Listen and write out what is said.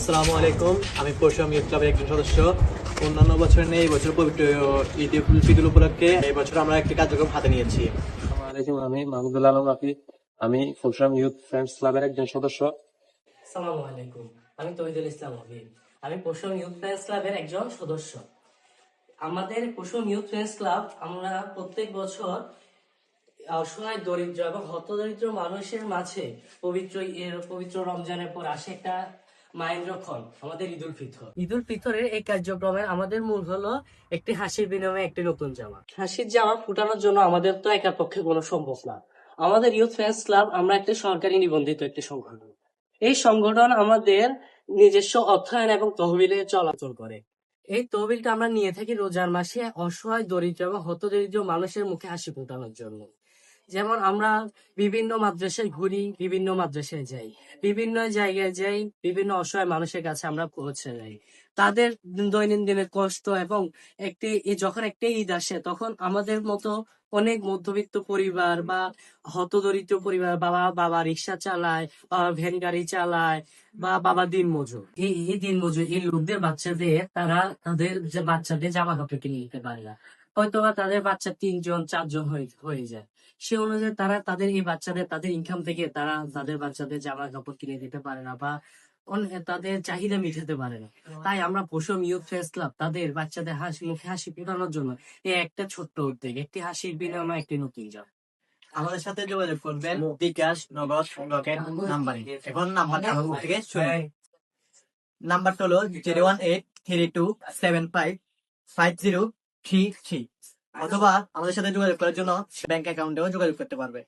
আসসালামু আলাইকুম। আমি পরশুরাম ইউথ ক্লাবের একজন সদস্য। অন্যান্য বছর নেই, এই বছর পবিত্র ঈদ উল ফিতর উপলক্ষে এই বছর আমরা একটি কার্যক্রম হাতে নিয়েছি। আসসালামু আলাইকুম। আমি মাহমুদুল আলম রাফি। আমি ফুলশাম ইউথ ফ্রেন্ডস ক্লাবের একজন সদস্য। আসসালামু আলাইকুম। আমি তহিদুল ইসলাম অভি। আমি পশুম ইউথ ফ্রেন্ডস ক্লাবের একজন সদস্য। আমাদের পশুম ইউথ ফ্রেন্ডস ক্লাব আমরা প্রত্যেক বছর অসহায় দরিদ্র এবং হতদরিদ্র মানুষের মাঝে পবিত্র রমজানের পর আসে একটা মাইন্ড রক্ষণ আমাদের ঈদ উল ফিতরের এই কার্যক্রমে আমাদের মূল হলো একটি হাসির বিনিময়ে একটি নতুন জামা। হাসির জামা ফুটানোর জন্য আমাদের তো একার পক্ষে কোনো সম্ভব না। আমাদের ইউথ ফ্রেন্ডস ক্লাব আমরা একটি সরকারি নিবন্ধিত একটি সংগঠন। এই সংগঠন আমাদের নিজস্ব অর্থায়ন এবং তহবিলে চলাচল করে। এই তহবিলটা আমরা নিয়ে থাকি রোজার মাসে অসহায় দরিদ্র এবং হতদরিদ্র মানুষের মুখে হাসি ফোটানোর জন্য। যেমন আমরা বিভিন্ন মাদ্রাসায় ঘুরি, বিভিন্ন মাদ্রাসায় যাই, বিভিন্ন জায়গায় যাই, বিভিন্ন অসহায় মানুষের কাছে আমরা পৌঁছে যাই। তাদের দৈনন্দিনের কষ্ট এবং যখন একটা ঈদ আসে তখন আমাদের মতো অনেক মধ্যবিত্ত পরিবার বা হতদরিদ্র পরিবার, বাবা রিক্সা চালায়, বাবা ভ্যান গাড়ি চালায়, বা বাবা দিনমজুর, এই দিনমজুর এই লোকদের বাচ্চাদের তাদের যে বাচ্চাদের জামা কাপড় কিনে দিতে পারে না। হয়তোবা তাদের বাচ্চা 3 জন 4 জন হয়ে যায়। সে অনুযায়ী তারা তাদের এই বাচ্চাদের তাদের ইনকাম থেকে তারা তাদের বাচ্চাদের জামা কাপড় কিনে দিতে পারে না বা তাদের চাহিদা মিটাতে পারে না। তাই আমরা পশুম ইউথ ফ্রেন্ডস ক্লাব তাদের বাচ্চাদের মুখে হাসি ফোটানোর জন্য এই একটা ছোট্ট উদ্যোগ, একটি হাসির বিনিময়ে একটি নতুন জামা। আমাদের সাথে যোগাযোগ করবেন বিকাশ, নগদ, রকেট নাম্বারে। এখন নাম্বারটা আমার থেকে শুনুন। নাম্বারটা হলো 01832755033, অথবা আমাদের সাথে যোগাযোগ করার জন্য ব্যাংক অ্যাকাউন্টেও যোগাযোগ করতে পারবে।